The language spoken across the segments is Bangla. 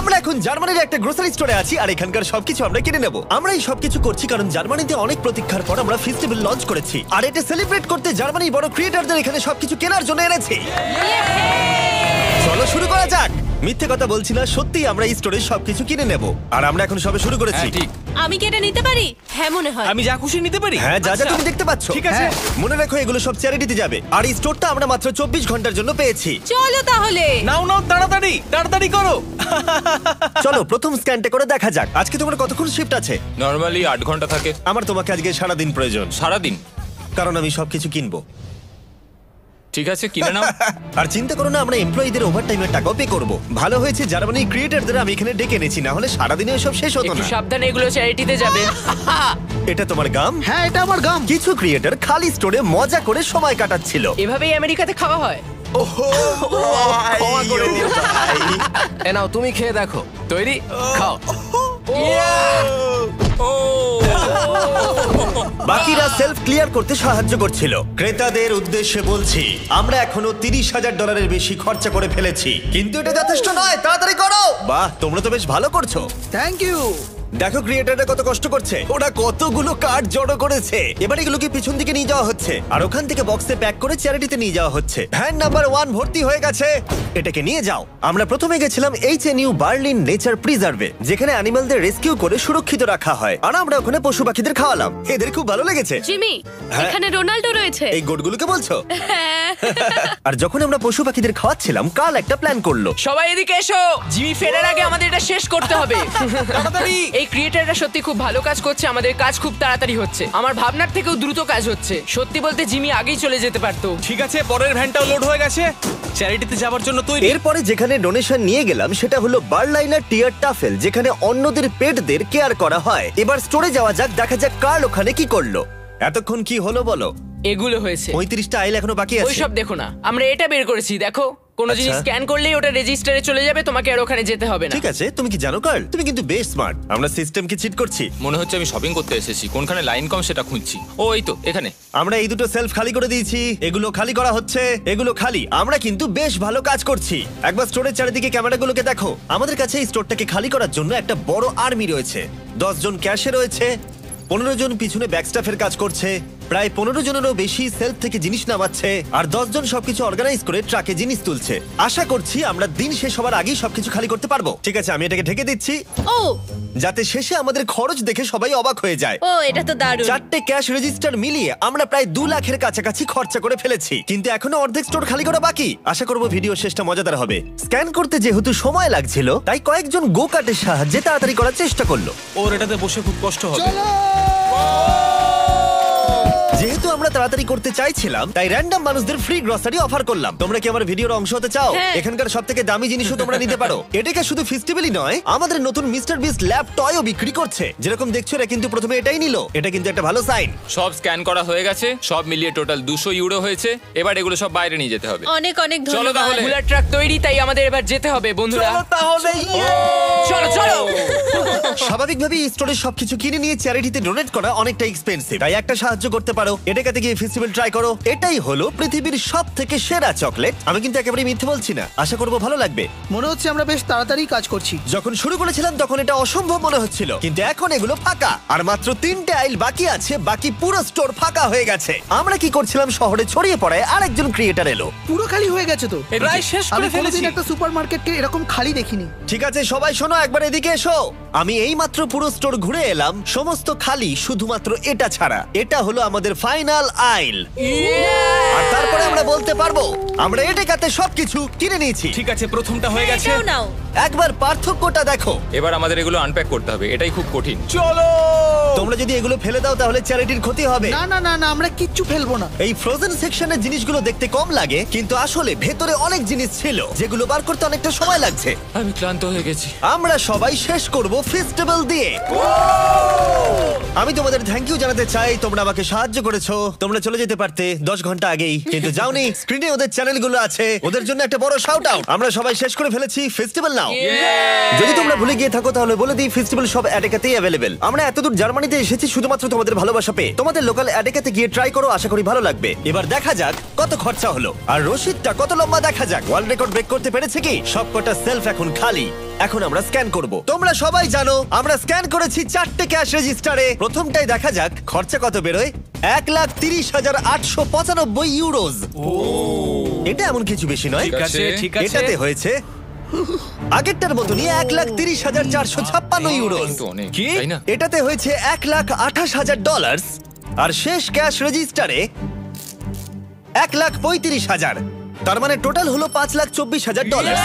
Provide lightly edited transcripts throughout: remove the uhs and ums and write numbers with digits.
আমরা এখন জার্মানির একটা গ্রোসারি স্টোরে আছি আর এখানকার সবকিছু আমরা কিনে নেব। আমরা এই সবকিছু করছি কারণ জার্মানিতে অনেক প্রতীক্ষার পর আমরা ফেস্টিভ্যাল লঞ্চ করেছি, আর এটা সেলিব্রেট করতে জার্মানির বড় ক্রিয়েটরদের এখানে সবকিছু কেনার জন্য এনেছি। চলো শুরু করা যাক। মিথ্যে কথা বলছি না, সত্যি আমরা এই স্টোরে সবকিছু কিনে নেব, আর আমরা এখন সবে শুরু করেছি। ঠিক। আমি কি এটা নিতে পারি? হ্যাঁ মনে হয়। আমি যা খুশি নিতে পারি? হ্যাঁ, যা যা আচ্ছা। তুমি দেখতে পাচ্ছ। ঠিক আছে। হ্যাঁ, মনে রাখো এগুলো সব চ্যারিটিতে যাবে, আর এই স্টোরটা আমরা মাত্র 24 ঘন্টার জন্য পেয়েছি। চলো তাহলে। নাও নাও, তাড়াতাড়ি তাড়াতাড়ি করো। চলো প্রথম স্ক্যানটা করে দেখা যাক। আজকে তোমার কতক্ষণ শিফট আছে? নরমালি 8 ঘন্টা থাকে। আমার তোমাকে আজকে সারাদিন প্রয়োজন, সারাদিন? কারণ আমি সবকিছু কিনবো। ঠিক আছে, কিনে নাও। আর চিন্তা করো না, আমরা এমপ্লয়ীদের ওভারটাইমের টাকাও পে করব। ভালো হয়েছে জার্মানির ক্রিয়েটরদের আমি এখানে ডেকে এনেছি, না হলে সারাদিনে এসব শেষ হতো একটু না। সাবধানে, এগুলো চ্যারিটিতে যাবে। এটা তোমার গাম? হ্যাঁ, এটা আমার গাম। কিছু ক্রিয়েটর খালি স্টোরে মজা করে সময় কাটাচ্ছিল। এভাবেই আমেরিকাতে খাওয়া হয়। ক্ষমা করে দিও ভাই। এ নাও, তুমি খেয়ে দেখো। তৈরি? খাও। বাকিরা সেলফ ক্লিয়ার করতে সাহায্য করছিল। ক্রেতাদের উদ্দেশ্যে বলছি, আমরা এখনো $30,000 বেশি খরচা করে ফেলেছি, কিন্তু এটা যথেষ্ট নয়। তাড়াতাড়ি করো। বাহ, তোমরা তো বেশ ভালো করছো। Thank you. দেখো ক্রিয়েটররা কত কষ্ট করছে, ওরা কতগুলো কার্ড জড়ো করেছে। এবার এগুলোকে পিছন দিকে নিয়ে যাওয়া হচ্ছে, আর ওখান থেকে বক্সে প্যাক করে চ্যারিটিতে নিয়ে যাওয়া হচ্ছে। ভ্যান নাম্বার 1 ভর্তি হয়ে গেছে, এটাকে নিয়ে যাও। আমরা প্রথমে গেছিলাম HNU বার্লিন নেচার প্রিজার্ভে, যেখানে অ্যানিমালদের রেস্কিউ করে সুরক্ষিত রাখা হয়, আর আমরা ওখানে পশু পাখিদের খাওয়ালাম। এদের খুব ভালো লেগেছে। জিমি, হ্যাঁ। এখানে রোনাল্ডো রয়েছে। এই গোটগুলোকে বলছো? হ্যাঁ। আর যখন আমরা পশু পাখিদের খাওয়াচ্ছিলাম, কাল একটা প্ল্যান করলো। সবাই এদিকে এসো, জিমি ফেরার আগে আমাদের এটা শেষ করতে হবে। তাড়াতাড়ি। এই ক্রিয়েটররা সত্যি খুব ভালো কাজ করছে, আমাদের কাজ খুব তাড়াতাড়ি হচ্ছে, আমার ভাবনার থেকেও দ্রুত কাজ হচ্ছে। সত্যি বলতে জিমি আগেই চলে যেতে পারতো। ঠিক আছে, পরের ভ্যানটাও লোড হয়ে গেছে। চ্যারিটিতে যাওয়ার জন্য তৈরি। এরপরে যেখানে ডোনেশন নিয়ে গেলাম সেটা হলো বার্লাইনার টিয়ার টাফেল, যেখানে অন্যদের পেটদের কেয়ার করা হয়। এবার স্টোরে যাওয়া যাক, দেখা যাক কার্ল ওখানে কি করলো। এতক্ষণ কি হলো বলো? এগুলো হয়েছে। 35টা আইল এখনো বাকি আছে। ওইসব দেখো না, আমরা এটা বের করেছি। দেখো, কোনো আচ্ছা। জিনিস স্ক্যান করলেই ওটা রেজিস্টারে চলে যাবে, তোমাকে আর ওখানে যেতে হবে না। ঠিক আছে, তুমি কি জানো কার্ল, তুমি কিন্তু বেশ স্মার্ট। আমরা সিস্টেমকে চিট করছি। মনে হচ্ছে আমি শপিং করতে এসেছি, কোনখানে লাইন কম সেটা খুঁজছি। ও এই তো এখানে। আমরা এই দুটো সেলফ খালি করে দিয়েছি, এগুলো খালি করা হচ্ছে, এগুলো খালি। আমরা কিন্তু বেশ ভালো কাজ করছি। একবার স্টোরের চারিদিকে ক্যামেরাগুলোকে দেখো। আমাদের কাছে এই স্টোরটাকে খালি করার জন্য একটা বড় আর্মি রয়েছে। 10 জন ক্যাশে রয়েছে, 15 জন পিছনে ব্যাকস্টাফের কাজ করছে, প্রায় 15 জনেরও বেশি সেলফ থেকে জিনিস নামাচ্ছে, আর 10 জন সবকিছু অর্গানাইজ করে ট্রাকে জিনিস তুলছে। আশা করছি আমরা দিন শেষ হবার আগেই সবকিছু খালি করতে পারবো। ঠিক আছে, আমি এটাকে ঢেকে দিচ্ছি, ও যাতে শেষে আমাদের খরচ দেখে সবাই অবাক হয়ে যায়। ও, এটা তো দারুণ। 4টে ক্যাশ রেজিস্টার মিলিয়ে আমরা প্রায় 2 লাখের কাছাকাছি খরচা করে ফেলেছি, কিন্তু এখনো অর্ধেক স্টোর খালি করা বাকি। আশা করব ভিডিও শেষটা মজাদার হবে। স্ক্যান করতে যেহেতু সময় লাগছিল, তাই কয়েকজন গো কার্টের সাহায্যে তাড়াতাড়ি করার চেষ্টা করলো। ওর এটাতে বসে খুব কষ্ট হবে। যেহেতু আমরা তাড়াতাড়ি করতে চাইছিলাম, তাই র্যান্ডম মানুষদের ফ্রি গ্রসারি অফার করলাম। তোমরা কি আমার ভিডিওর অংশ হতে চাও? হ্যাঁ। এখানকার সবথেকে দামি জিনিসও তোমরা নিতে পারো। এটাকে শুধু ফেস্টিভ্যালই নয়, আমাদের নতুন মিস্টার বিস্ট ল্যাব টয়ও বিক্রি করছে। যেরকম দেখছো, এরা কিন্তু প্রথমে এটাই নিল। এটা কিন্তু একটা ভালো সাইন। সব স্ক্যান করা হয়ে গেছে, সব মিলিয়ে টোটাল 200 ইউরো হয়েছে। এবার এগুলো সব বাইরে নিয়ে যেতে হবে। অনেক অনেক চলো ধন্যবাদ। তাহলে। বুলার ট্রাক তৈরি, তাই আমাদের এবার যেতে হবে বন্ধুরা। তাহলে চলো চলো। স্বাভাবিকভাবেই স্টোরে সবকিছু কিনে নিয়ে চ্যারিটিতে ডোনেট করা অনেকটা এক্সপেন্সিভ, তাই একটা সাহায্য করতে পারো। এটাকে গিয়ে ফেস্টিভ্যাল ট্রাই করো। এটাই হলো পৃথিবীর সবথেকে সেরা চকলেট। আমি কিন্তু একেবারে মিথ্যে বলছি না, আশা করবো ভালো লাগবে। মনে হচ্ছে আমরা বেশ তাড়াতাড়ি কাজ করছি। যখন শুরু করেছিলাম তখন এটা অসম্ভব মনে হচ্ছিল, কিন্তু এখন এগুলো ফাঁকা, আর মাত্র 3টে আইল বাকি আছে। বাকি পুরো স্টোর ফাঁকা হয়ে গেছে। আমরা কি করছিলাম, শহরে ছড়িয়ে পড়ায় আরেকজন ক্রিয়েটর এলো। পুরো খালি হয়ে গেছে তো। প্রায় শেষ আমি করে ফেলেছি। কোনোদিন একটা সুপারমার্কেটকে এরকম খালি দেখিনি। ঠিক আছে সবাই শোনো, একবার এদিকে এসো। আমি এই মাত্র পুরো স্টোর ঘুরে এলাম, সমস্ত খালি, শুধুমাত্র এটা ছাড়া। এটা হলো আমাদের ফাইনাল আইল, আর তারপরে আমরা বলতে পারবো আমরা এটাতে সবকিছু কিনে নিয়েছি। ঠিক আছে, প্রথমটা হয়ে গেছে। এটাও নাও। একবার পার্থক্যটা দেখো। এবার আমাদের এগুলো আনপ্যাক করতে হবে, এটাই খুব কঠিন। চলো। তোমরা যদি এগুলো ফেলে দাও তাহলে চ্যারিটির ক্ষতি হবে। না না না না, আমরা কিচ্ছু ফেলবো না। এই ফ্রোজেন সেকশনের জিনিসগুলো দেখতে কম লাগে, কিন্তু আসলে ভেতরে অনেক জিনিস ছিল যেগুলো বার করতে অনেকটা সময় লাগছে। আমি ক্লান্ত হয়ে গেছি। আমরা সবাই শেষ করব ফেস্টিভ্যাল দিয়ে। আমি তোমাদের থ্যাংক ইউ জানাতে চাই, তোমরা আমাকে সাহায্য করেছো। তোমরা চলে যেতে পারতে 10 ঘন্টা আগেই, কিন্তু যাওনি। স্ক্রিনে ওদের চ্যানেলগুলো আছে, ওদের জন্য একটা বড় শাউট আউট। আমরা সবাই শেষ করে ফেলেছি ফেস্টিভ্যাল নাও। যদি তোমরা ভুলে গিয়ে থাকো তাহলে বলে দিই, ফেস্টিভ্যাল সব অ্যাডেকাতেই অ্যাভেলেবেল। আমরা এতদূর জার্মানিতে এসেছি শুধুমাত্র তোমাদের ভালোবাসা পেয়ে। তোমাদের লোকাল অ্যাডেকাতে গিয়ে ট্রাই করো, আশা করি ভালো লাগবে। এবার দেখা যাক কত খরচা হলো, আর রসিদটা কত লম্বা দেখা যাক। ওয়ার্ল্ড রেকর্ড ব্রেক করতে পেরেছে কি? সবকটা সেলফ এখন খালি। এখন আমরা স্ক্যান করব। তোমরা সবাই জানো আমরা স্ক্যান করেছি 4টে ক্যাশ রেজিস্টারে। প্রথমটাই দেখা যাক খরচা কত বেরোয়। 1,30,895 ইউরোজ। এটা এমন কিছু বেশি নয়। ঠিক আছে ঠিক আছে এটাতে হয়েছে আগেরটার মতনই 1,30,456 ইউরোজ। কিন্তু অনেক, কি? তাই না? এটাতে হয়েছে $1,28,000 আর শেষ ক্যাশ রেজিস্টারে 1,35,000। তার মানে টোটাল হলো $5,24,000।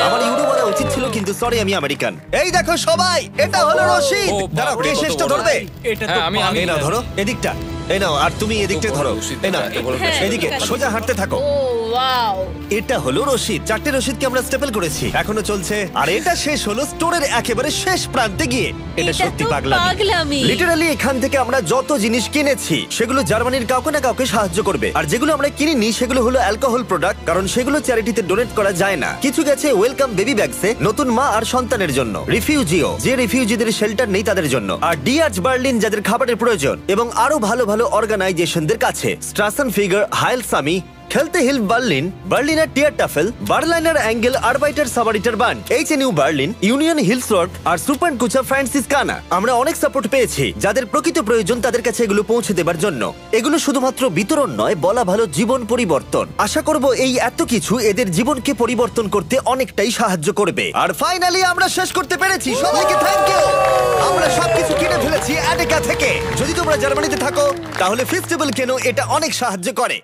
আমার ইউরো বলা উচিত ছিল, কিন্তু সরি আমি আমেরিকান। এই দেখো সবাই, এটা হলো রশিদ। ও, দাঁড়াও, কে বাপরে, কত শেষটা বড়। ধরবে? এটা তো হ্যাঁ, আমি এই নাও ধরো এদিকটা, এই নাও, আর তুমি এদিকটা বড় ধরো। রশিদ, এই নাও এত বড় হ্যাঁ, এদিকে ঠিক আছে। সোজা হাঁটতে থাকো। ও ওয়াও। এটা হলো রশিদ। 4টে রশিদকে আমরা স্টেপল করেছি, এখনো চলছে। আর এটা শেষ হলো স্টোরের একেবারে শেষ প্রান্তে গিয়ে। এটা এটা সত্যি তো পাগলামি। পাগলামি। লিটারালি এখান থেকে আমরা যত জিনিস কিনেছি সেগুলো জার্মানির কাউকে না কাউকে সাহায্য করবে। আর যেগুলো আমরা কিনিনি সেগুলো হলো অ্যালকোহল প্রোডাক্ট, কারণ সেগুলো চ্যারিটিতে ডোনেট করা যায় না। কিছু গেছে ওয়েলকাম বেবি ব্যাগসে নতুন মা আর সন্তানের জন্য, রিফিউজিও যে রিফিউজিদের শেল্টার নেই তাদের জন্য, আর ডিআরচ বার্লিন যাদের খাবারের প্রয়োজন, এবং আরো ভালো ভালো অর্গানাইজেশনদের কাছে স্ট্রাসেন ফিগার, হাইল সামি, খেলতে হিল বার্লিন, বার্লিনার টিয়ার টাফেল, বার্লাইনার অ্যাঙ্গেল, আরবাইটার সাবারিটার বান্ড, এইচএনইউ বার্লিন, ইউনিয়ন হিলসওয়ার্ক আর সুপার কুচা ফ্রান্সিসকানা। আমরা অনেক সাপোর্ট পেয়েছি। যাদের প্রকৃত প্রয়োজন তাদের কাছে এগুলো পৌঁছে দেবার জন্য। এগুলো শুধুমাত্র বিতরণ নয়, বলা ভালো জীবন পরিবর্তন। আশা করব এই এত কিছু এদের জীবনকে পরিবর্তন করতে অনেকটাই সাহায্য করবে। আর ফাইনালি আমরা শেষ করতে পেরেছি। সবাইকে থ্যাংক ইউ। আমরা সবকিছু কিনে ফেলেছি অ্যাডেকা থেকে। যদি তোমরা জার্মানিতে থাকো তাহলে ফেস্টিভ্যাল কেনো, এটা অনেক সাহায্য করে।